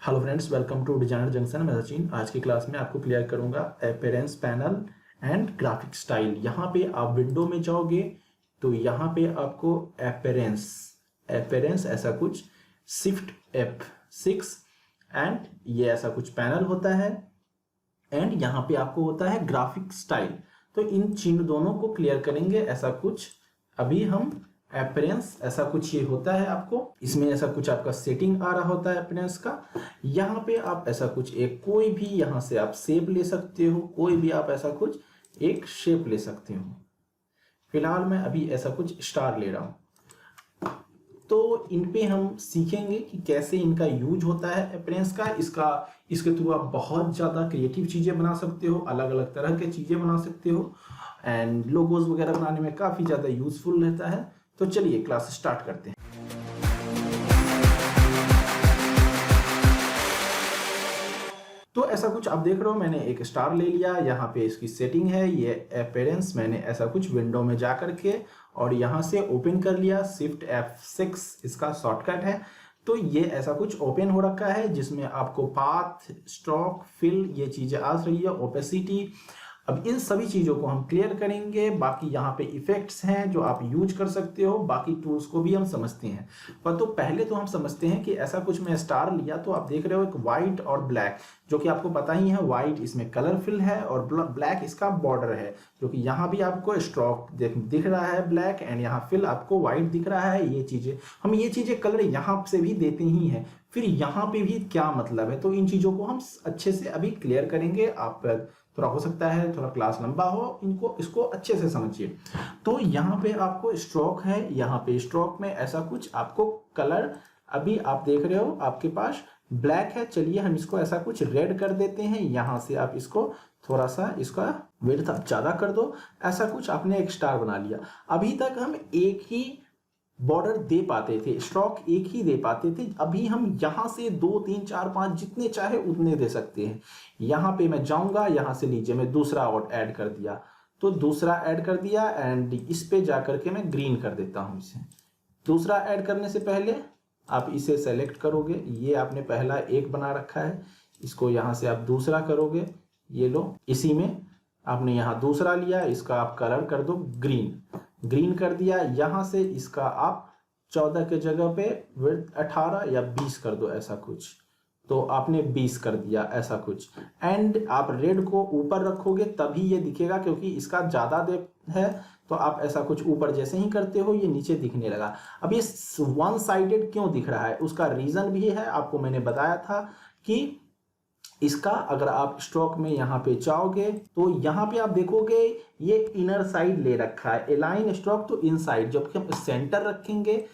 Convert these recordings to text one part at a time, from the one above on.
Hello friends, welcome to Designer Junction. मैं सचिन। आज की क्लास में आपको क्लियर करूंगा appearance panel and graphic style. यहाँ पे आप विंडो में जाओगे तो यहाँ पे आपको अपीयरेंस अपीयरेंस ऐसा कुछ शिफ्ट F6 एंड ये ऐसा कुछ पैनल होता है एंड यहाँ पे आपको होता है ग्राफिक स्टाइल। तो इन चिन्ह दोनों को क्लियर करेंगे। ऐसा कुछ अभी हम अपीयरेंस ऐसा कुछ ये होता है, आपको इसमें ऐसा कुछ आपका सेटिंग आ रहा होता है अपीयरेंस का। यहाँ पे आप ऐसा कुछ एक कोई भी यहाँ से आप शेप ले सकते हो, कोई भी आप ऐसा कुछ एक शेप ले सकते हो। फिलहाल मैं अभी ऐसा कुछ स्टार ले रहा हूँ। तो इन पे हम सीखेंगे कि कैसे इनका यूज होता है अपीयरेंस का। इसके थ्रू आप बहुत ज़्यादा क्रिएटिव चीज़ें बना सकते हो, अलग अलग तरह के चीज़ें बना सकते हो एंड लोगोज वगैरह बनाने में काफ़ी ज़्यादा यूजफुल रहता है। तो चलिए क्लास स्टार्ट करते हैं। तो ऐसा कुछ आप देख रहे हो, मैंने एक स्टार ले लिया। यहाँ पे इसकी सेटिंग है, ये अपीयरेंस मैंने ऐसा कुछ विंडो में जा करके और यहाँ से ओपन कर लिया। शिफ्ट F6 इसका शॉर्टकट है। तो ये ऐसा कुछ ओपन हो रखा है जिसमें आपको पाथ, स्ट्रोक, फिल ये चीजें आ रही है, ओपेसिटी। अब इन सभी चीजों को हम क्लियर करेंगे। बाकी यहाँ पे इफेक्ट्स हैं जो आप यूज कर सकते हो, बाकी टूल्स को भी हम समझते हैं। पर तो पहले तो हम समझते हैं कि ऐसा कुछ मैं स्टार लिया तो आप देख रहे हो एक व्हाइट और ब्लैक, जो कि आपको पता ही है व्हाइट इसमें कलर फिल है और ब्लैक इसका बॉर्डर है, जो कि यहाँ भी आपको स्ट्रोक दिख रहा है ब्लैक एंड यहाँ फिल आपको व्हाइट दिख रहा है। ये चीजें कलर यहाँ से भी देते ही हैं। फिर यहाँ पे भी क्या मतलब है, तो इन चीजों को हम अच्छे से अभी क्लियर करेंगे। आप थोड़ा हो सकता है थोड़ा क्लास लंबा हो, इसको अच्छे से समझिए। तो यहाँ पे आपको स्ट्रोक है, यहाँ पे स्ट्रोक में ऐसा कुछ आपको कलर अभी आप देख रहे हो आपके पास ब्लैक है। चलिए हम इसको ऐसा कुछ रेड कर देते हैं। यहाँ से आप इसको थोड़ा सा इसका विड्थ आप ज्यादा कर दो। ऐसा कुछ आपने एक स्टार बना लिया। अभी तक हम एक ही बॉर्डर दे पाते थे, स्ट्रोक एक ही दे पाते थे। अभी हम यहां से 2 3 4 5 जितने चाहे उतने दे सकते हैं। यहां पे मैं जाऊंगा, यहां से नीचे में दूसरा और ऐड कर दिया, तो दूसरा ऐड कर दिया एंड इस पे जाकर के मैं ग्रीन कर देता हूं इसे। दूसरा ऐड करने से पहले आप इसे सेलेक्ट करोगे, ये आपने पहला एक बना रखा है, इसको यहां से आप दूसरा करोगे। ये लो, इसी में आपने यहां दूसरा लिया, इसका आप कलर कर दो ग्रीन कर दिया। यहां से इसका आप 14 के जगह पे विड्थ 18 या 20 कर दो ऐसा कुछ। तो आपने 20 कर दिया ऐसा कुछ एंड आप रेड को ऊपर रखोगे तभी ये दिखेगा, क्योंकि इसका ज्यादा डेप्थ है। तो आप ऐसा कुछ ऊपर जैसे ही करते हो ये नीचे दिखने लगा। अब ये वन साइडेड क्यों दिख रहा है, उसका रीजन भी है, आपको मैंने बताया था कि इसका अगर आप स्ट्रोक में यहाँ पे जाओगे तो यहाँ पे आप देखोगे ये इनर साइड ले रखा है, एलाइन स्ट्रोक तो इनसाइड। जबकि हम सेंटर रखेंगे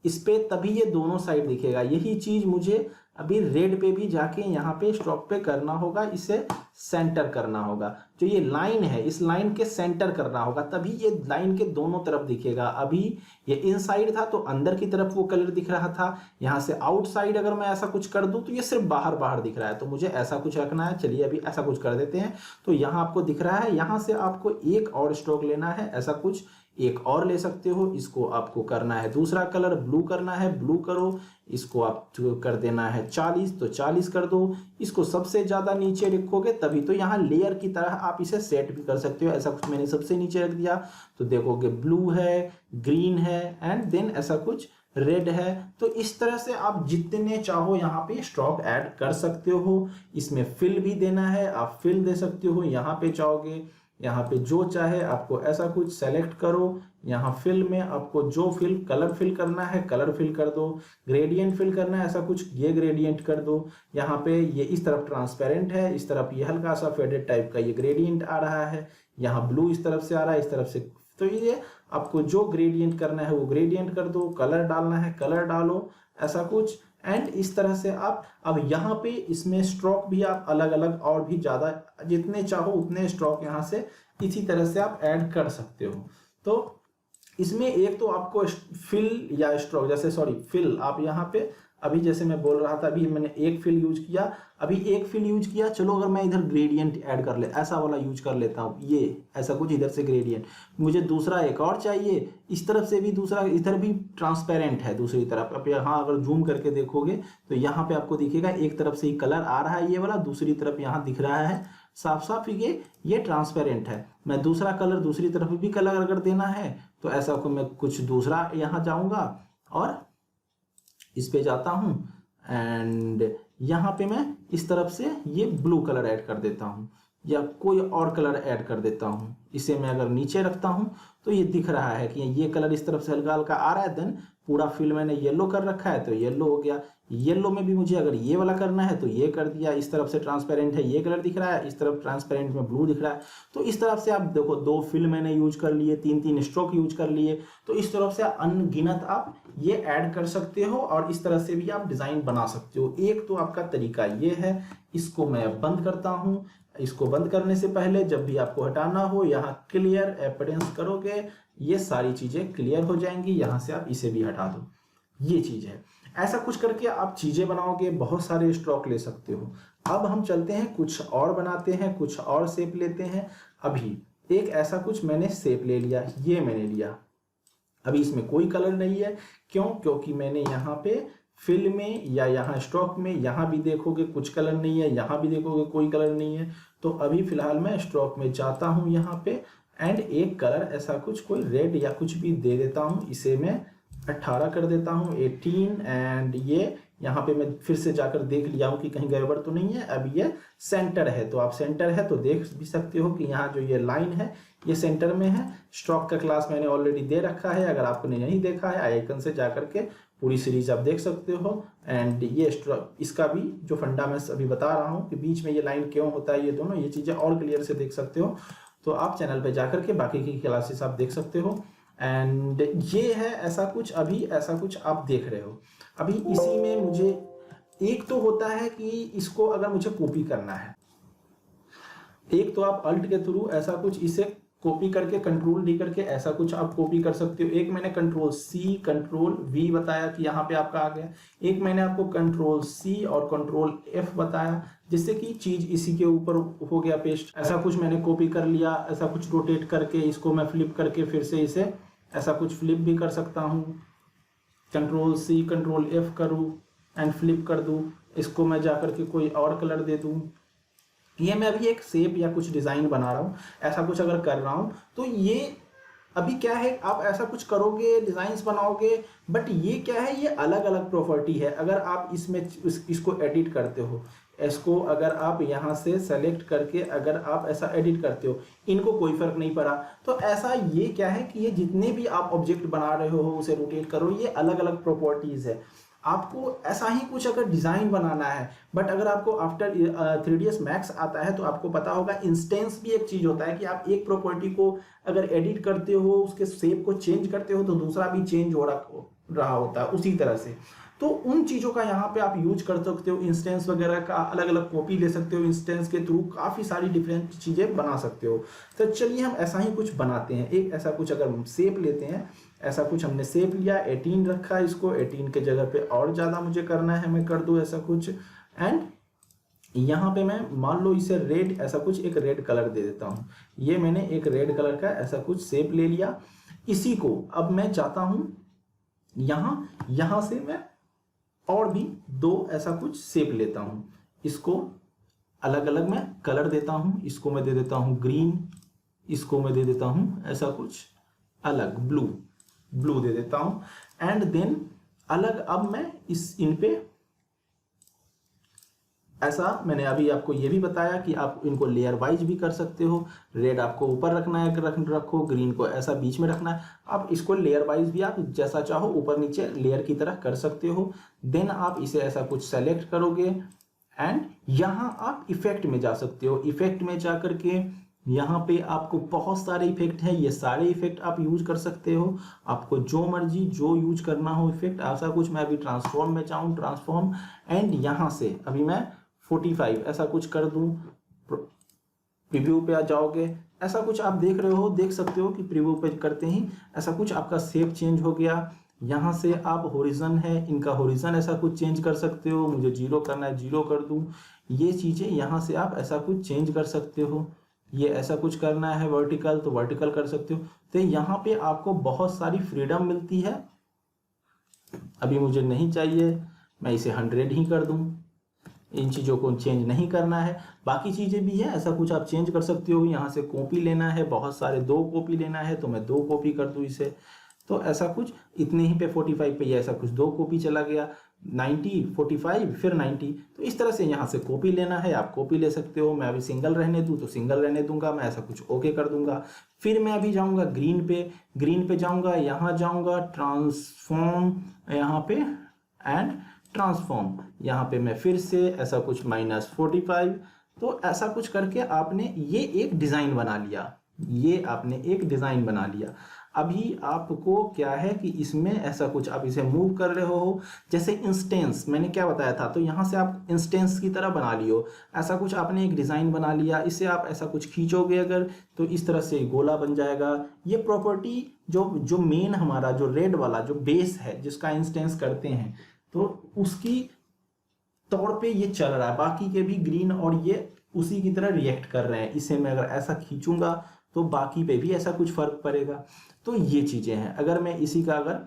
इस पे तभी ये दोनों साइड दिखेगा। यही चीज मुझे अभी रेड पे भी जाके यहाँ पे स्ट्रोक पे करना होगा, इसे सेंटर करना होगा। जो ये लाइन है इस लाइन के सेंटर करना होगा, तभी ये लाइन के दोनों तरफ दिखेगा। अभी ये इनसाइड था तो अंदर की तरफ वो कलर दिख रहा था, यहाँ से आउटसाइड अगर मैं ऐसा कुछ कर दूं तो ये सिर्फ बाहर बाहर दिख रहा है। तो मुझे ऐसा कुछ रखना है। चलिए अभी ऐसा कुछ कर देते हैं। तो यहाँ आपको दिख रहा है, यहाँ से आपको एक और स्ट्रोक लेना है, ऐसा कुछ एक और ले सकते हो। इसको आपको करना है दूसरा कलर ब्लू करना है, ब्लू करो। इसको आप कर देना है 40 तो 40 कर दो। इसको सबसे ज्यादा नीचे रखोगे तभी तो यहाँ लेयर की तरह आप इसे सेट भी कर सकते हो। ऐसा कुछ मैंने सबसे नीचे रख दिया तो देखोगे ब्लू है, ग्रीन है एंड देन ऐसा कुछ रेड है। तो इस तरह से आप जितने चाहो यहाँ पे स्ट्रोक ऐड कर सकते हो। इसमें फिल भी देना है, आप फिल दे सकते हो। यहाँ पे चाहोगे, यहाँ पे जो चाहे आपको ऐसा कुछ सेलेक्ट करो। यहाँ फिल में आपको जो फिल कलर फिल करना है कलर फिल कर दो, ग्रेडियंट फिल करना है ऐसा कुछ ये ग्रेडियंट कर दो। यहाँ पे ये इस तरफ ट्रांसपेरेंट है, इस तरफ ये हल्का सा फेडेड टाइप का ये ग्रेडियंट आ रहा है। यहाँ ब्लू इस तरफ से आ रहा है, इस तरफ से। तो ये आपको जो ग्रेडियंट करना है वो ग्रेडियंट कर दो, कलर डालना है कलर डालो, ऐसा कुछ। एंड इस तरह से आप अब यहाँ पे इसमें स्ट्रोक भी आप अलग अलग और भी ज्यादा जितने चाहो उतने स्ट्रोक यहाँ से इसी तरह से आप ऐड कर सकते हो। तो इसमें एक तो आपको फिल या स्ट्रोक फिल आप यहाँ पे अभी जैसे मैं बोल रहा था, अभी मैंने एक फिल यूज किया, चलो अगर मैं इधर ग्रेडियंट ऐड कर ले, ऐसा वाला यूज कर लेता हूँ, ये ऐसा कुछ इधर से ग्रेडियंट, मुझे दूसरा एक और चाहिए, इस तरफ से भी दूसरा, इधर भी ट्रांसपेरेंट है दूसरी तरफ। अब यहाँ अगर जूम करके देखोगे तो यहाँ पे आपको दिखेगा एक तरफ से ही कलर आ रहा है ये वाला, दूसरी तरफ यहाँ दिख रहा है साफ साफ ये ट्रांसपेरेंट है। मैं दूसरा कलर दूसरी तरफ भी कलर अगर देना है तो ऐसा को मैं कुछ दूसरा यहाँ जाऊंगा और इस पे जाता हूं एंड यहाँ पे मैं इस तरफ से ये ब्लू कलर ऐड कर देता हूँ या कोई और कलर ऐड कर देता हूँ। इसे मैं अगर नीचे रखता हूँ तो ये दिख रहा है कि ये कलर इस तरफ से हल्का हल्का आ रहा है। देन पूरा फिल मैंने येलो कर रखा है तो येलो हो गया। येलो में भी मुझे अगर ये वाला करना है तो ये कर दिया। इस तरफ से ट्रांसपेरेंट है ये कलर दिख रहा है, इस तरफ ट्रांसपेरेंट में ब्लू दिख रहा है। तो इस तरफ से आप देखो 2 फिल मैंने यूज कर लिए, 3 स्ट्रोक यूज कर लिए। तो इस तरफ से अनगिनत आप ये ऐड कर सकते हो और इस तरह से भी आप डिजाइन बना सकते हो। एक तो आपका तरीका ये है। इसको मैं बंद करता हूं। इसको बंद करने से पहले जब भी आपको हटाना हो यहाँ क्लियर अपीयरेंस करोगे, ये सारी चीजें क्लियर हो जाएंगी। यहां से आप इसे भी हटा दो, ये चीज है। ऐसा कुछ करके आप चीजें बनाओगे, बहुत सारे स्ट्रोक ले सकते हो। अब हम चलते हैं कुछ और बनाते हैं, कुछ और शेप लेते हैं। अभी एक ऐसा कुछ मैंने शेप ले लिया, ये मैंने लिया। अभी इसमें कोई कलर नहीं है, क्यों? क्योंकि मैंने यहाँ पे फिल में या यहाँ स्ट्रोक में, यहाँ भी देखोगे कुछ कलर नहीं है, यहाँ भी देखोगे कोई कलर नहीं है। तो अभी फिलहाल मैं स्ट्रोक में जाता हूँ यहाँ पे एंड एक कलर ऐसा कुछ कोई रेड या कुछ भी दे देता हूँ। इसे मैं 18 कर देता हूँ, 18। एंड ये यहाँ पे मैं फिर से जाकर देख लिया हूँ कि कहीं गड़बड़ तो नहीं है। अब ये सेंटर है, तो आप सेंटर है तो देख भी सकते हो कि यहाँ जो ये लाइन है ये सेंटर में है। स्ट्रोक का क्लास मैंने ऑलरेडी दे रखा है, अगर आपने नहीं देखा है आइकन से जाकर के पूरी सीरीज आप देख सकते हो। एंड ये स्ट्रोक, इसका भी जो फंडा मैं अभी बता रहा हूँ कि बीच में ये लाइन क्यों होता है, ये दोनों ये चीजें और क्लियर से देख सकते हो। तो आप चैनल पे जाकर के बाकी की क्लासेस आप देख सकते हो। एंड ये है ऐसा कुछ, अभी ऐसा कुछ आप देख रहे हो। अभी इसी में मुझे एक तो होता है कि इसको अगर मुझे कॉपी करना है, एक तो आप अल्ट के थ्रू ऐसा कुछ इसे कॉपी करके कंट्रोल डी करके ऐसा कुछ आप कॉपी कर सकते हो। एक मैंने कंट्रोल सी कंट्रोल वी बताया कि यहाँ पे आपका आ गया। एक मैंने आपको कंट्रोल सी और कंट्रोल एफ बताया जिससे कि चीज इसी के ऊपर हो गया पेस्ट। ऐसा कुछ मैंने कॉपी कर लिया, ऐसा कुछ रोटेट करके इसको मैं फ्लिप करके फिर से इसे ऐसा कुछ फ्लिप भी कर सकता हूँ। कंट्रोल सी कंट्रोल एफ करूँ एंड फ्लिप कर दूँ। इसको मैं जाकर के कोई और कलर दे दूँ। ये मैं अभी एक शेप या कुछ डिजाइन बना रहा हूँ, ऐसा कुछ अगर कर रहा हूँ तो ये अभी क्या है, आप ऐसा कुछ करोगे डिजाइन्स बनाओगे, बट ये क्या है, ये अलग अलग प्रॉपर्टी है। अगर आप इसमें इसको एडिट करते हो, इसको अगर आप यहाँ से सेलेक्ट करके अगर आप ऐसा एडिट करते हो, इनको कोई फर्क नहीं पड़ा। तो ऐसा ये क्या है कि ये जितने भी आप ऑब्जेक्ट बना रहे हो उसे रोटेट करो, ये अलग अलग प्रॉपर्टीज है। आपको ऐसा ही कुछ अगर डिजाइन बनाना है, बट अगर आपको आफ्टर 3ds Max आता है तो आपको पता होगा इंस्टेंस भी एक चीज होता है कि आप एक प्रॉपर्टी को अगर एडिट करते हो, उसके शेप को चेंज करते हो तो दूसरा भी चेंज हो रहा होता है उसी तरह से। तो उन चीजों का यहाँ पे आप यूज कर सकते हो, इंस्टेंस वगैरह का अलग अलग कॉपी ले सकते हो, इंस्टेंस के थ्रू काफी सारी डिफरेंट चीजें बना सकते हो। तो चलिए हम ऐसा ही कुछ बनाते हैं। एक ऐसा कुछ अगर हम शेप लेते हैं, ऐसा कुछ हमने शेप लिया, 18 रखा, इसको 18 के जगह पे और ज्यादा मुझे करना है, मैं कर दूं ऐसा कुछ। एंड यहाँ पे मैं मान लो इसे रेड, ऐसा कुछ एक रेड कलर दे देता हूँ। ये मैंने एक रेड कलर का ऐसा कुछ शेप ले लिया। इसी को अब मैं चाहता हूं यहां से मैं और भी 2 ऐसा कुछ शेप लेता हूं। इसको अलग अलग मैं कलर देता हूं। इसको मैं दे देता हूं ग्रीन, इसको मैं दे देता हूं ऐसा कुछ अलग ब्लू दे देता हूं। एंड देन अलग अब मैं इन पे ऐसा, मैंने अभी आपको ये भी बताया कि आप इनको लेयर वाइज भी कर सकते हो। रेड आपको ऊपर रखना है रखो, ग्रीन को ऐसा बीच में रखना है, आप इसको लेयर वाइज भी आप जैसा चाहो ऊपर नीचे लेयर की तरह कर सकते हो। देन आप इसे ऐसा कुछ सेलेक्ट करोगे एंड यहाँ आप इफेक्ट में जा सकते हो। इफेक्ट में जा करके यहाँ पे आपको बहुत सारे इफेक्ट हैं, ये सारे इफेक्ट आप यूज कर सकते हो। आपको जो मर्जी जो यूज करना हो इफेक्ट, ऐसा कुछ मैं अभी ट्रांसफॉर्म में चाहूँ ट्रांसफॉर्म, एंड यहाँ से अभी मैं 45 ऐसा कुछ कर दूं। प्रीव्यू पे आ जाओगे, ऐसा कुछ आप देख रहे हो, देख सकते हो कि प्रीव्यू पे करते ही ऐसा कुछ आपका शेप चेंज हो गया। यहाँ से आप होरिजन है, इनका होरिजन ऐसा कुछ चेंज कर सकते हो, मुझे 0 करना है 0 कर दूं। ये चीज़ें यहाँ से आप ऐसा कुछ चेंज कर सकते हो। ये ऐसा कुछ करना है वर्टिकल तो वर्टिकल कर सकते हो। तो यहाँ पे आपको बहुत सारी फ्रीडम मिलती है। अभी मुझे नहीं चाहिए, मैं इसे 100 ही कर दूं। इन चीज़ों को चेंज नहीं करना है। बाकी चीज़ें भी है, ऐसा कुछ आप चेंज कर सकते हो। यहाँ से कॉपी लेना है, बहुत सारे 2 कॉपी लेना है तो मैं 2 कॉपी कर दूँ इसे। तो ऐसा कुछ इतने ही पे 45 पे ये ऐसा कुछ 2 कॉपी चला गया, 90 45 फिर 90। तो इस तरह से यहाँ से कॉपी लेना है, आप कॉपी ले सकते हो। मैं अभी सिंगल रहने दूँ तो सिंगल रहने दूंगा, मैं ऐसा कुछ ओके कर दूंगा। फिर मैं अभी जाऊँगा ग्रीन पे जाऊँगा, यहाँ जाऊँगा ट्रांसफॉर्म, यहाँ पे एंड ट्रांसफॉर्म, यहाँ पे मैं फिर से ऐसा कुछ -45। तो ऐसा कुछ करके आपने ये एक डिज़ाइन बना लिया, ये आपने एक डिज़ाइन बना लिया। अभी आपको क्या है कि इसमें ऐसा कुछ आप इसे मूव कर रहे हो, जैसे इंस्टेंस मैंने क्या बताया था, तो यहाँ से आप इंस्टेंस की तरह बना लियो। ऐसा कुछ आपने एक डिज़ाइन बना लिया, इसे आप ऐसा कुछ खींचोगे अगर तो इस तरह से गोला बन जाएगा। ये प्रॉपर्टी जो मेन हमारा जो रेड वाला जो बेस है जिसका इंस्टेंस करते हैं, तो उसकी तौर पे ये चल रहा है। बाकी के भी ग्रीन और ये उसी की तरह रिएक्ट कर रहे हैं। इसे मैं अगर ऐसा खींचूंगा तो बाकी पे भी ऐसा कुछ फर्क पड़ेगा। तो ये चीजें हैं। अगर मैं इसी का अगर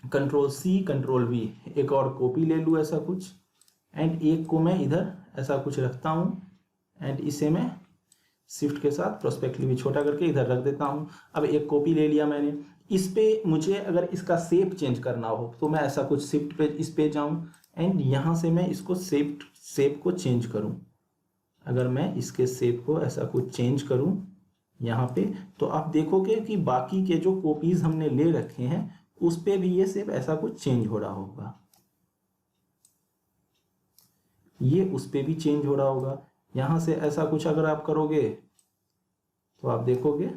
Ctrl+C Ctrl+V एक और कॉपी ले लूँ ऐसा कुछ, एंड एक को मैं इधर ऐसा कुछ रखता हूँ, एंड इसे मैं शिफ्ट के साथ प्रोस्पेक्टली भी छोटा करके इधर रख देता हूँ। अब एक कॉपी ले लिया मैंने। इस पे मुझे अगर इसका शेप चेंज करना हो तो मैं ऐसा कुछ शिफ्ट पे इस पे जाऊँ, एंड यहाँ से मैं इसको शेप को चेंज करूँ। अगर मैं इसके शेप को ऐसा कुछ चेंज करूँ यहाँ पे, तो आप देखोगे कि बाकी के जो कॉपीज हमने ले रखे हैं उस पे भी ये शेप ऐसा कुछ चेंज हो रहा होगा, ये उस पे भी चेंज हो रहा होगा। यहाँ से ऐसा कुछ अगर आप करोगे तो आप देखोगे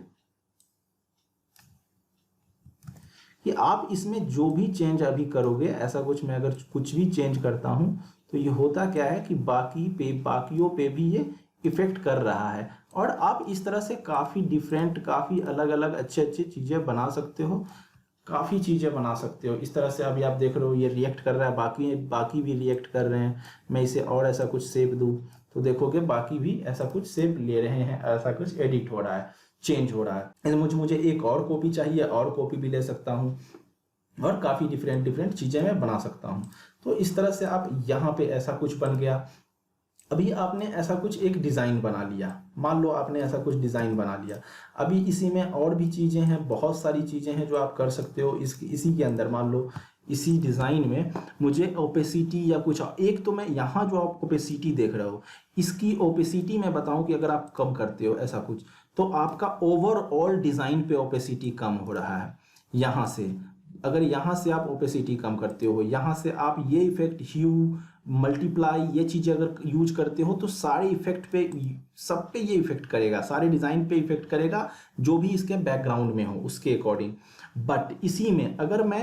कि आप इसमें जो भी चेंज अभी करोगे, ऐसा कुछ मैं अगर कुछ भी चेंज करता हूं तो ये होता क्या है कि बाकियों पे भी ये इफेक्ट कर रहा है। और आप इस तरह से काफ़ी डिफरेंट, काफ़ी अलग अलग अच्छे चीज़ें बना सकते हो, काफ़ी चीज़ें बना सकते हो। इस तरह से अभी आप देख रहे हो ये रिएक्ट कर रहा है, बाकी भी रिएक्ट कर रहे हैं। मैं इसे और ऐसा कुछ शेप दूँ तो देखोगे बाकी भी ऐसा कुछ शेप ले रहे हैं, ऐसा कुछ एडिट हो रहा है, चेंज हो रहा है। मुझे एक और कॉपी चाहिए, और कॉपी भी ले सकता हूँ, और काफ़ी डिफरेंट चीज़ें मैं बना सकता हूँ। तो इस तरह से आप यहाँ पे ऐसा कुछ बन गया। अभी आपने ऐसा कुछ एक डिज़ाइन बना लिया, मान लो आपने ऐसा कुछ डिज़ाइन बना लिया। अभी इसी में और भी चीज़ें हैं, बहुत सारी चीज़ें हैं जो आप कर सकते हो इसी के अंदर। मान लो इसी डिज़ाइन में मुझे ओपेसिटी या कुछ एक, तो मैं यहाँ जो आप ओपेसिटी देख रहे हो, इसकी ओपेसिटी मैं बताऊँ कि अगर आप कम करते हो ऐसा कुछ, तो आपका ओवरऑल डिज़ाइन पे ओपेसिटी कम हो रहा है। यहाँ से अगर यहाँ से आप ओपेसिटी कम करते हो, यहाँ से आप ये इफेक्ट ह्यू मल्टीप्लाई ये चीज़ें अगर यूज करते हो, तो सारे इफेक्ट पे, सब पे ये इफेक्ट करेगा, सारे डिज़ाइन पे इफेक्ट करेगा जो भी इसके बैकग्राउंड में हो उसके अकॉर्डिंग। बट इसी में अगर मैं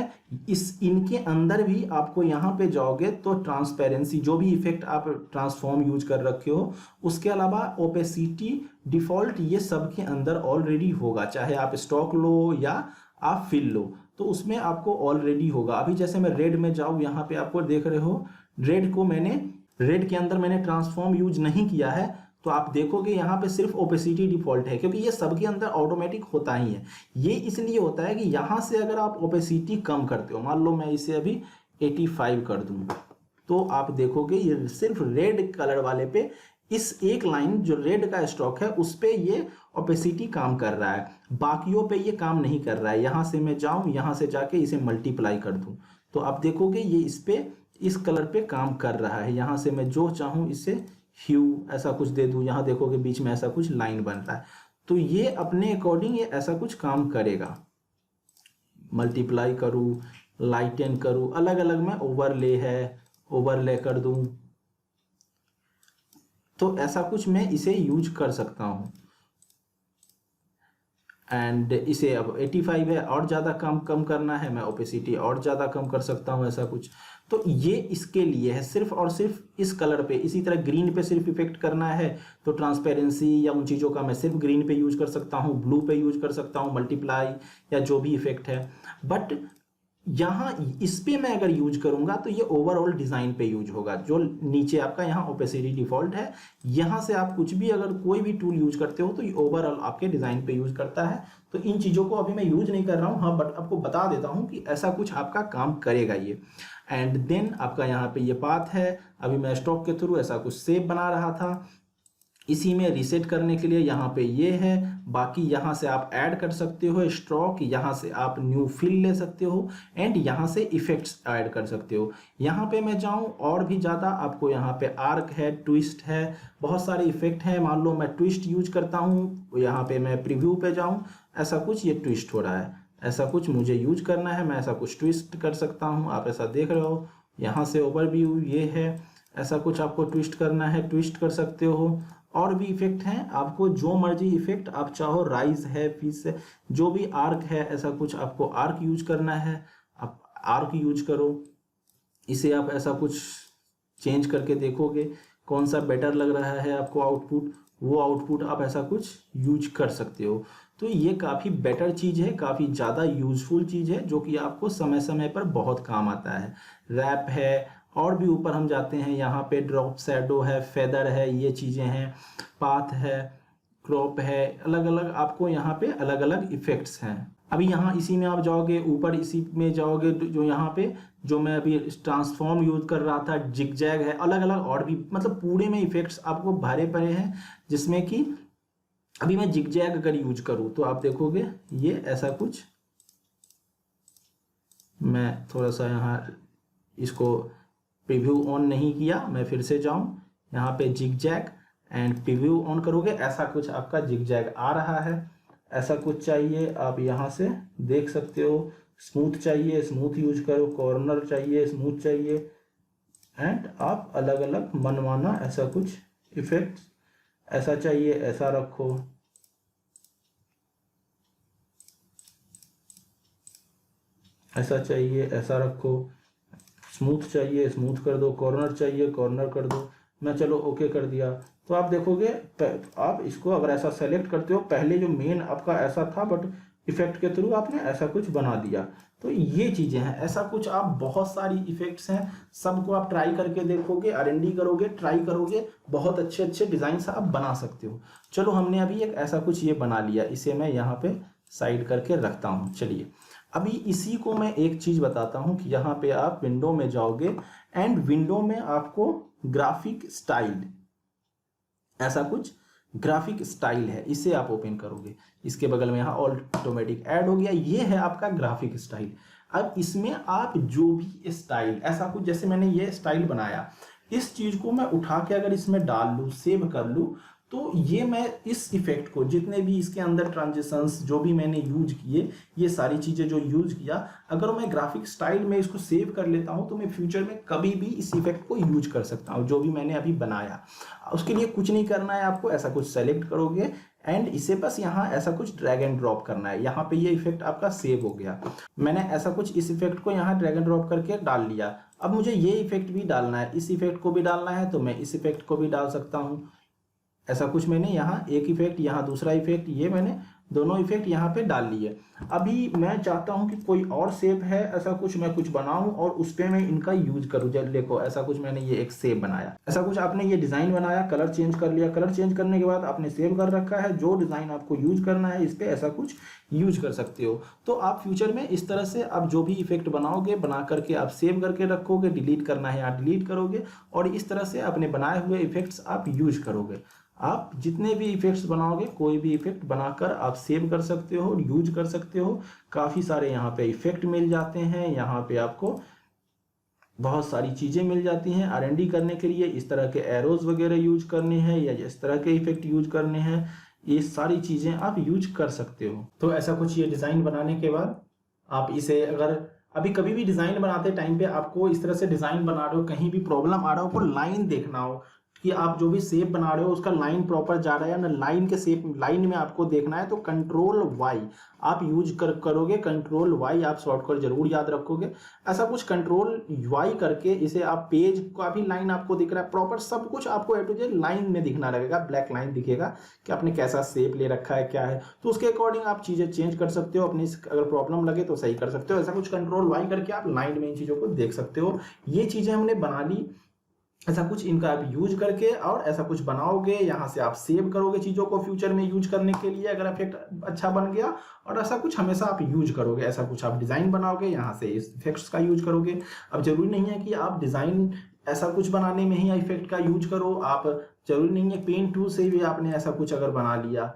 इनके अंदर भी आपको यहाँ पे जाओगे तो ट्रांसपेरेंसी, जो भी इफेक्ट आप ट्रांसफॉर्म यूज कर रखे हो, उसके अलावा ओपेसिटी डिफॉल्ट ये सब के अंदर ऑलरेडी होगा, चाहे आप स्टॉक लो या आप फिल लो, तो उसमें आपको ऑलरेडी होगा। अभी जैसे मैं रेड में जाऊँ, यहाँ पे आपको देख रहे हो रेड के अंदर मैंने ट्रांसफॉर्म यूज नहीं किया है, तो आप देखोगे यहाँ पे सिर्फ ओपेसिटी डिफॉल्ट है, क्योंकि ये सबके अंदर ऑटोमेटिक होता ही है। ये इसलिए होता है कि यहाँ से अगर आप ओपेसिटी कम करते हो, मान लो मैं इसे अभी 85 कर दूं, तो आप देखोगे ये सिर्फ रेड कलर वाले पे, इस एक लाइन जो रेड का स्टॉक है उस पे ये ओपेसिटी काम कर रहा है, बाकियों पे ये काम नहीं कर रहा है। यहाँ से मैं जाऊँ, यहाँ से जाके इसे मल्टीप्लाई कर दूँ, तो आप देखोगे ये इस कलर पे काम कर रहा है। यहाँ से मैं जो चाहूँ इसे ह्यू ऐसा कुछ दे दूँ, यहाँ देखोगे बीच में ऐसा कुछ लाइन बन रहा है, तो ये अपने अकॉर्डिंग ये ऐसा कुछ काम करेगा। मल्टीप्लाई करूँ, लाइटन करूँ, अलग अलग मैं ओवरले कर दूँ, तो ऐसा कुछ मैं इसे यूज कर सकता हूँ। एंड इसे अब 85 है, और ज़्यादा कम करना है, मैं ओपेसिटी और ज़्यादा कम कर सकता हूँ, ऐसा कुछ। तो ये इसके लिए है, सिर्फ और सिर्फ इस कलर पे। इसी तरह ग्रीन पे सिर्फ इफेक्ट करना है तो ट्रांसपेरेंसी या उन चीज़ों का मैं सिर्फ ग्रीन पे यूज कर सकता हूँ, ब्लू पे यूज कर सकता हूँ, मल्टीप्लाई या जो भी इफेक्ट है। बट यहाँ इस पे मैं अगर यूज करूंगा तो ये ओवरऑल डिजाइन पे यूज होगा। जो नीचे आपका यहाँ ओपेसिटी डिफॉल्ट है, यहाँ से आप कुछ भी अगर कोई भी टूल यूज करते हो तो ये ओवरऑल आपके डिजाइन पे यूज करता है। तो इन चीजों को अभी मैं यूज नहीं कर रहा हूँ, हाँ, बट आपको बता देता हूँ कि ऐसा कुछ आपका काम करेगा ये। एंड देन आपका यहाँ पे ये पाथ है। अभी मैं स्टॉक के थ्रू ऐसा कुछ शेप बना रहा था, इसी में रीसेट करने के लिए यहाँ पे ये है। बाकी यहाँ से आप ऐड कर सकते हो स्ट्रोक, यहाँ से आप न्यू फिल ले सकते हो एंड यहाँ से इफेक्ट्स ऐड कर सकते हो। यहाँ पे मैं जाऊँ और भी ज़्यादा, आपको यहाँ पे आर्क है, ट्विस्ट है, बहुत सारे इफेक्ट हैं। मान लो मैं ट्विस्ट यूज करता हूँ, यहाँ पे मैं प्रीव्यू पे जाऊँ, ऐसा कुछ ये ट्विस्ट हो रहा है, ऐसा कुछ मुझे यूज करना है, मैं ऐसा कुछ ट्विस्ट कर सकता हूँ। आप ऐसा देख रहे हो, यहाँ से ओवरव्यू ये है, ऐसा कुछ आपको ट्विस्ट करना है, ट्विस्ट कर सकते हो। और भी इफेक्ट हैं, आपको जो मर्जी इफेक्ट आप चाहो, राइज है, फिश है, जो भी आर्क है, ऐसा कुछ आपको आर्क यूज करना है, आप आर्क यूज करो। इसे आप ऐसा कुछ चेंज करके देखोगे कौन सा बेटर लग रहा है आपको आउटपुट, वो आउटपुट आप ऐसा कुछ यूज कर सकते हो। तो ये काफ़ी बेटर चीज़ है, काफ़ी ज़्यादा यूजफुल चीज़ है, जो कि आपको समय समय पर बहुत काम आता है। रैप है, और भी ऊपर हम जाते हैं, यहाँ पे ड्रॉप शैडो है, फेदर है, ये चीज़ें हैं, पाथ है, क्रॉप है, अलग अलग आपको यहाँ पे अलग अलग इफेक्ट्स हैं। अभी यहाँ इसी में आप जाओगे, ऊपर इसी में जाओगे, जो यहाँ पे जो मैं अभी ट्रांसफॉर्म यूज कर रहा था, जिगजैग है, अलग अलग और भी, मतलब पूरे में इफेक्ट्स आपको भरे पड़े हैं। जिसमें कि अभी मैं जिगजैग अगर यूज करूँ तो आप देखोगे ये ऐसा कुछ, मैं थोड़ा सा यहाँ इसको प्रीव्यू ऑन नहीं किया, मैं फिर से जाऊं, यहाँ पे जिगजैग एंड प्रीव्यू ऑन करोगे, ऐसा कुछ आपका जिगजैग आ रहा है। ऐसा कुछ चाहिए आप यहाँ से देख सकते हो, स्मूथ चाहिए स्मूथ यूज करो, कॉर्नर चाहिए स्मूथ चाहिए, एंड आप अलग अलग मनमाना ऐसा कुछ इफेक्ट, ऐसा चाहिए ऐसा रखो, ऐसा चाहिए ऐसा रखो, स्मूथ चाहिए स्मूथ कर दो, कॉर्नर चाहिए कॉर्नर कर दो। मैं चलो ओके कर दिया। तो आप देखोगे, आप इसको अगर ऐसा सेलेक्ट करते हो, पहले जो मेन आपका ऐसा था, बट इफेक्ट के थ्रू आपने ऐसा कुछ बना दिया। तो ये चीजें हैं, ऐसा कुछ आप बहुत सारी इफेक्ट्स हैं, सबको आप ट्राई करके देखोगे, R&D करोगे, ट्राई करोगे, बहुत अच्छे अच्छे डिजाइन आप बना सकते हो। चलो हमने अभी एक ऐसा कुछ ये बना लिया, इसे मैं यहाँ पे साइड करके रखता हूँ। चलिए अभी इसी को मैं एक चीज बताता हूं कि यहाँ पे आप विंडो में जाओगे एंड विंडो में आपको ग्राफिक स्टाइल, ऐसा कुछ ग्राफिक स्टाइल है, इसे आप ओपन करोगे, इसके बगल में यहाँ ऑटोमेटिक ऐड हो गया, ये है आपका ग्राफिक स्टाइल। अब इसमें आप जो भी स्टाइल, ऐसा कुछ जैसे मैंने ये स्टाइल बनाया, इस चीज को मैं उठा के अगर इसमें डाल लूँ, सेव कर लूँ, तो ये मैं इस इफेक्ट को, जितने भी इसके अंदर ट्रांजिशंस जो भी मैंने यूज किए, ये सारी चीजें जो यूज किया, अगर मैं ग्राफिक स्टाइल में इसको सेव कर लेता हूं तो मैं फ्यूचर में कभी भी इस इफेक्ट को यूज कर सकता हूं, जो भी मैंने अभी बनाया। उसके लिए कुछ नहीं करना है आपको, ऐसा कुछ सेलेक्ट करोगे एंड इसे बस यहाँ ऐसा कुछ ड्रैग एंड ड्रॉप करना है। यहाँ पे ये इफेक्ट आपका सेव हो गया, मैंने ऐसा कुछ इस इफेक्ट को यहाँ ड्रैग एंड ड्रॉप करके डाल लिया। अब मुझे ये इफेक्ट भी डालना है, इस इफेक्ट को भी डालना है, तो मैं इस इफेक्ट को भी डाल सकता हूँ। ऐसा कुछ मैंने यहाँ एक इफेक्ट, यहाँ दूसरा इफेक्ट, ये मैंने दोनों इफेक्ट यहाँ पे डाल लिए। अभी मैं चाहता हूँ कि कोई और शेप है, ऐसा कुछ मैं कुछ बनाऊं और उस पर मैं इनका यूज करूँ। जब देखो ऐसा कुछ मैंने ये एक शेप बनाया, ऐसा कुछ आपने ये डिजाइन बनाया, कलर चेंज कर लिया, कलर चेंज करने के बाद आपने सेव कर रखा है, जो डिजाइन आपको यूज करना है इस पर ऐसा कुछ यूज कर सकते हो। तो आप फ्यूचर में इस तरह से आप जो भी इफेक्ट बनाओगे, बना करके आप सेव करके रखोगे, डिलीट करना है या डिलीट करोगे, और इस तरह से अपने बनाए हुए इफेक्ट्स आप यूज करोगे। आप जितने भी इफेक्ट्स बनाओगे, कोई भी इफेक्ट बनाकर आप सेव कर सकते हो, यूज कर सकते हो। काफी सारे यहाँ पे इफेक्ट मिल जाते हैं, यहाँ पे आपको बहुत सारी चीजें मिल जाती हैं R&D करने के लिए। इस तरह के एरोज वगैरह यूज करने हैं या इस तरह के इफेक्ट यूज करने हैं, ये सारी चीजें आप यूज कर सकते हो। तो ऐसा कुछ ये डिजाइन बनाने के बाद आप इसे, अगर अभी कभी भी डिजाइन बनाते टाइम पे आपको इस तरह से डिजाइन बना रहे हो, कहीं भी प्रॉब्लम आ रहा हो, को लाइन देखना हो, कि आप जो भी शेप बना रहे हो उसका लाइन प्रॉपर जा रहा है या ना, लाइन के शेप लाइन में आपको देखना है तो कंट्रोल वाई आप यूज करोगे। कंट्रोल वाई आप शॉर्टकट जरूर याद रखोगे। ऐसा कुछ कंट्रोल वाई करके इसे आप पेज का भी लाइन आपको दिख रहा है प्रॉपर, सब कुछ आपको ए टू जेड लाइन में दिखना लगेगा, ब्लैक लाइन दिखेगा कि आपने कैसा शेप ले रखा है क्या है। तो उसके अकॉर्डिंग आप चीजें चेंज कर सकते हो, अपनी अगर प्रॉब्लम लगे तो सही कर सकते हो। ऐसा कुछ कंट्रोल वाई करके आप लाइन में इन चीजों को देख सकते हो। ये चीजें हमने बना ली ऐसा कुछ इनका आप यूज करके, और ऐसा कुछ बनाओगे, यहाँ से आप सेव करोगे चीजों को फ्यूचर में यूज करने के लिए अगर इफेक्ट अच्छा बन गया, और ऐसा कुछ हमेशा आप यूज करोगे। ऐसा कुछ आप डिजाइन बनाओगे, यहाँ से इस इफेक्ट्स का यूज करोगे। अब जरूरी नहीं है कि आप डिजाइन ऐसा कुछ बनाने में ही इफेक्ट का यूज करो, आप जरूरी नहीं है पेन टूल से भी आपने ऐसा कुछ अगर बना लिया,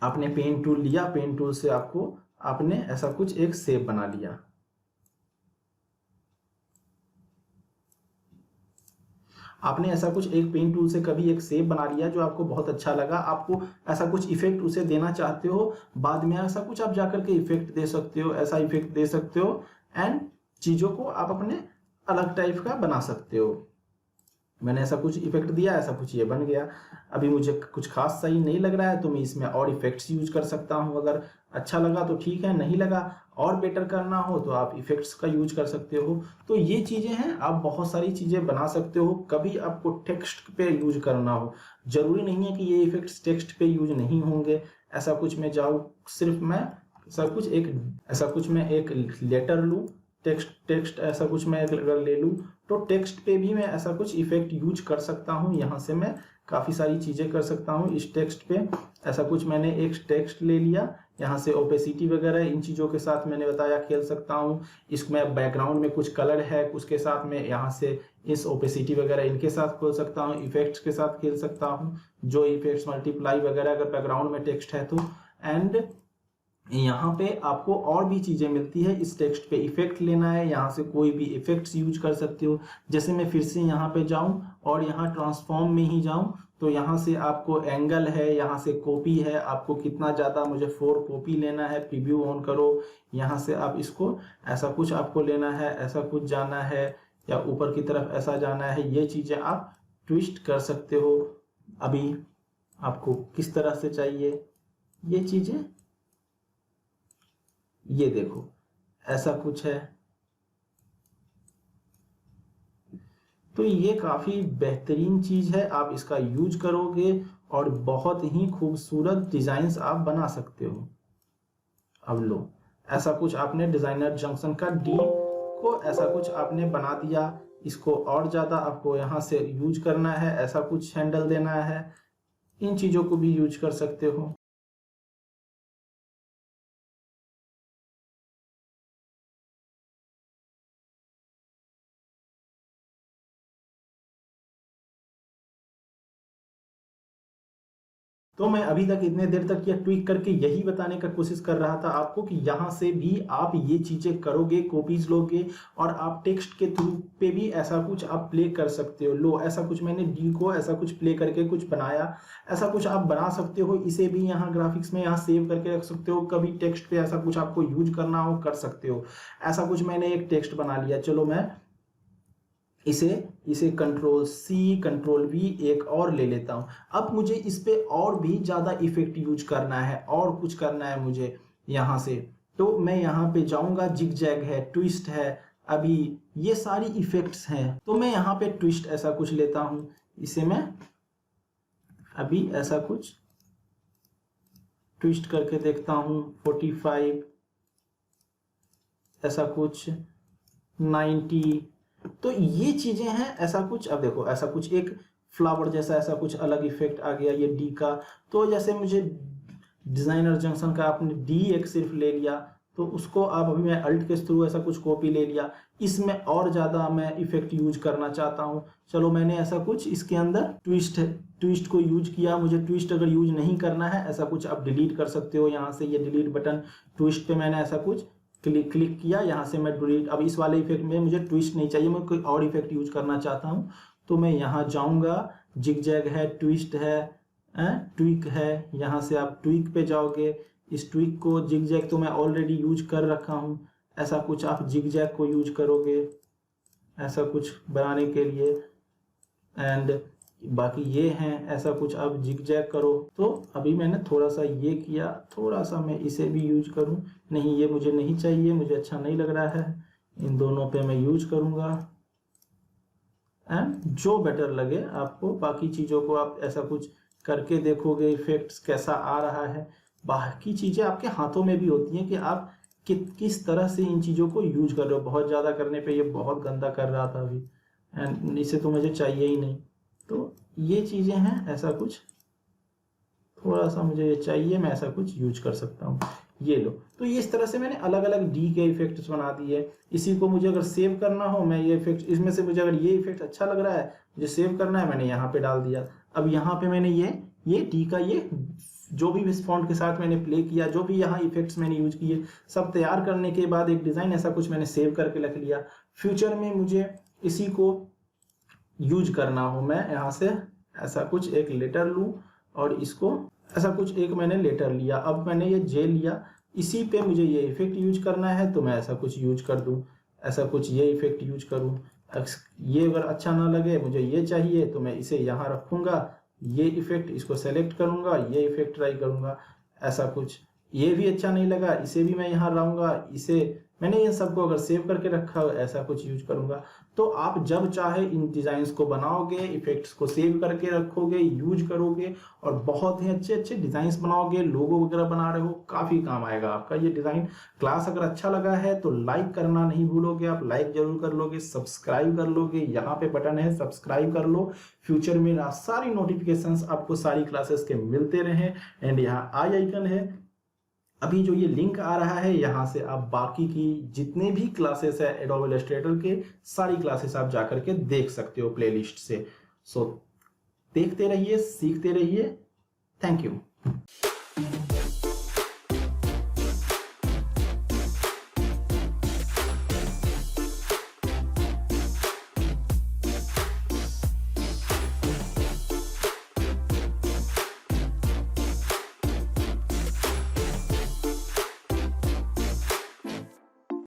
आपने पेन टूल लिया, पेन टूल से आपने ऐसा कुछ एक शेप बना लिया, आपने ऐसा कुछ एक पेन टूल से कभी एक शेप बना लिया जो आपको बहुत अच्छा लगा, आपको ऐसा कुछ इफेक्ट उसे देना चाहते हो, बाद में ऐसा कुछ आप जाकर के इफेक्ट दे सकते हो, ऐसा इफेक्ट दे सकते हो, एंड चीजों को आप अपने अलग टाइप का बना सकते हो। मैंने ऐसा कुछ इफेक्ट दिया, ऐसा कुछ ये बन गया। अभी मुझे कुछ खास सही नहीं लग रहा है तो मैं इसमें और इफेक्ट्स यूज कर सकता हूँ, अगर अच्छा लगा तो ठीक है, नहीं लगा और बेटर करना हो तो आप इफेक्ट्स का यूज कर सकते हो। तो ये चीजें हैं, आप बहुत सारी चीजें बना सकते हो। कभी आपको टेक्स्ट पे यूज करना हो, जरूरी नहीं है कि ये इफेक्ट्स टेक्स्ट पे यूज नहीं होंगे। ऐसा कुछ मैं जाऊँ, सिर्फ मैं ऐसा कुछ मैं एक लेटर लूँ, टेक्स्ट ऐसा कुछ मैं अगर ले लूँ तो टेक्स्ट पे भी मैं ऐसा कुछ इफेक्ट यूज कर सकता हूँ। यहाँ से मैं काफी सारी चीजें कर सकता हूँ इस टेक्स्ट पे। ऐसा कुछ मैंने एक टेक्स्ट ले लिया, यहाँ से ओपेसिटी वगैरह इन चीजों के साथ मैंने बताया खेल सकता हूँ। इसमें बैकग्राउंड में कुछ कलर है, उसके साथ में यहाँ से इस ओपेसिटी वगैरह इनके साथ खेल सकता हूँ, इफेक्ट्स के साथ खेल सकता हूँ, जो इफेक्ट्स मल्टीप्लाई वगैरह अगर बैकग्राउंड में टेक्स्ट है तो। एंड यहाँ पे आपको और भी चीजें मिलती है, इस टेक्स्ट पे इफेक्ट लेना है, यहाँ से कोई भी इफेक्ट्स यूज कर सकते हो। जैसे मैं फिर से यहाँ पे जाऊं और यहाँ ट्रांसफॉर्म में ही जाऊं तो यहाँ से आपको एंगल है, यहाँ से कॉपी है, आपको कितना ज्यादा मुझे 4 कॉपी लेना है, प्रीव्यू ऑन करो, यहाँ से आप इसको ऐसा कुछ आपको लेना है, ऐसा कुछ जाना है या ऊपर की तरफ ऐसा जाना है, ये चीजें आप ट्विस्ट कर सकते हो। अभी आपको किस तरह से चाहिए ये चीजें, ये देखो ऐसा कुछ है। तो ये काफी बेहतरीन चीज है, आप इसका यूज करोगे और बहुत ही खूबसूरत डिजाइन्स आप बना सकते हो। अब लो, ऐसा कुछ आपने डिजाइनर जंक्शन का डी को ऐसा कुछ आपने बना दिया, इसको और ज्यादा आपको यहाँ से यूज करना है, ऐसा कुछ हैंडल देना है, इन चीजों को भी यूज कर सकते हो। तो मैं अभी तक इतने देर तक ये ट्वीक करके यही बताने का कोशिश कर रहा था आपको कि यहाँ से भी आप ये चीजें करोगे, कॉपीज लोगे और आप टेक्स्ट के थ्रू पे भी ऐसा कुछ आप प्ले कर सकते हो। लो, ऐसा कुछ मैंने डी को ऐसा कुछ प्ले करके कुछ बनाया, ऐसा कुछ आप बना सकते हो। इसे भी यहाँ ग्राफिक्स में यहाँ सेव करके रख सकते हो, कभी टेक्स्ट पे ऐसा कुछ आपको यूज करना हो कर सकते हो। ऐसा कुछ मैंने एक टेक्स्ट बना लिया, चलो मैं इसे कंट्रोल सी कंट्रोल वी एक और ले लेता हूं। अब मुझे इस पे और भी ज्यादा इफेक्ट यूज करना है और कुछ करना है मुझे यहाँ से, तो मैं यहाँ पे जाऊंगा, जिग जैग है, ट्विस्ट है, अभी ये सारी इफेक्ट्स हैं। तो मैं यहाँ पे ट्विस्ट ऐसा कुछ लेता हूं, इसे मैं अभी ऐसा कुछ ट्विस्ट करके देखता हूं, 45 ऐसा कुछ 90। तो ये चीजें हैं ऐसा कुछ। अब देखो ऐसा कुछ एक फ्लावर जैसा ऐसा कुछ अलग इफेक्ट आ गया ये डी का। तो जैसे मुझे डिजाइनर जंक्शन का आपने डी एक सिर्फ ले लिया, तो उसको आप अभी मैं अल्ट के थ्रू ऐसा कुछ कॉपी ले लिया, इसमें और ज्यादा मैं इफेक्ट यूज करना चाहता हूं। चलो मैंने ऐसा कुछ इसके अंदर ट्विस्ट को यूज किया। मुझे ट्विस्ट अगर यूज नहीं करना है, ऐसा कुछ आप डिलीट कर सकते हो, यहाँ से ये डिलीट बटन, ट्विस्ट पे मैंने ऐसा कुछ क्लिक किया, यहाँ से मैं डिलीट। अब इस वाले इफेक्ट में मुझे ट्विस्ट नहीं चाहिए, मैं कोई और इफेक्ट यूज करना चाहता हूँ, तो मैं यहाँ जाऊंगा, जिग जैग है, ट्विस्ट है, ट्विक है, यहाँ से आप ट्विक पे जाओगे। इस ट्विक को जिग जैग तो मैं ऑलरेडी यूज कर रखा हूँ, ऐसा कुछ आप जिग जैग को यूज करोगे ऐसा कुछ बनाने के लिए। एंड बाकी ये हैं, ऐसा कुछ आप जिग जैग करो। तो अभी मैंने थोड़ा सा ये किया, थोड़ा सा मैं इसे भी यूज करूं, नहीं ये मुझे नहीं चाहिए, मुझे अच्छा नहीं लग रहा है, इन दोनों पे मैं यूज करूंगा। एंड जो बेटर लगे आपको, बाकी चीज़ों को आप ऐसा कुछ करके देखोगे, इफेक्ट्स कैसा आ रहा है। बाकी चीज़ें आपके हाथों में भी होती हैं कि आप किस तरह से इन चीज़ों को यूज कर रहे हो। बहुत ज़्यादा करने पे ये बहुत गंदा कर रहा था अभी, एंड इसे तो मुझे चाहिए ही नहीं। तो ये चीज़ें हैं, ऐसा कुछ थोड़ा सा मुझे ये चाहिए, मैं ऐसा कुछ यूज कर सकता हूँ। ये लो, तो ये इस तरह से मैंने अलग अलग डी के इफेक्ट्स बना दिए। इसी को मुझे अगर सेव करना हो, मैं ये इफेक्ट इसमें से मुझे अगर ये इफेक्ट अच्छा लग रहा है, मुझे सेव करना है, मैंने यहाँ पे डाल दिया। अब यहाँ पे मैंने ये डी का ये जो भी इस फॉन्ट के साथ मैंने प्ले किया, जो भी यहाँ इफेक्ट्स मैंने यूज किए, सब तैयार करने के बाद एक डिजाइन ऐसा कुछ मैंने सेव करके रख लिया। फ्यूचर में मुझे इसी को यूज करना हो, मैं यहाँ से ऐसा कुछ एक लेटर लूँ और इसको ऐसा कुछ एक मैंने लेटर लिया। अब मैंने ये जे लिया, इसी पे मुझे ये इफेक्ट यूज करना है, तो मैं ऐसा कुछ यूज कर दूं, ऐसा कुछ ये इफेक्ट यूज करूं। ये अगर अच्छा ना लगे, मुझे ये चाहिए, तो मैं इसे यहाँ रखूंगा, ये इफेक्ट इसको सेलेक्ट करूंगा, ये इफेक्ट ट्राई करूंगा। ऐसा कुछ ये भी अच्छा नहीं लगा, इसे भी मैं यहाँ लाऊंगा, इसे मैंने इन सबको अगर सेव करके रखा, ऐसा कुछ यूज करूंगा। तो आप जब चाहे इन डिजाइन्स को बनाओगे, इफेक्ट्स को सेव करके रखोगे, यूज करोगे और बहुत ही अच्छे अच्छे डिजाइन्स बनाओगे। लोगो वगैरह बना रहे हो, काफी काम आएगा आपका ये डिजाइन। क्लास अगर अच्छा लगा है तो लाइक करना नहीं भूलोगे, आप लाइक जरूर कर लोगे, सब्सक्राइब कर लोगे, यहाँ पे बटन है सब्सक्राइब कर लो। फ्यूचर में सारी नोटिफिकेशंस आपको सारी क्लासेस के मिलते रहे। एंड यहाँ आई आइकन है, अभी जो ये लिंक आ रहा है, यहाँ से आप बाकी की जितने भी क्लासेस है एडोब इलस्ट्रेटर के, सारी क्लासेस आप जाकर के देख सकते हो प्लेलिस्ट से। सो देखते रहिए, सीखते रहिए। Thank you.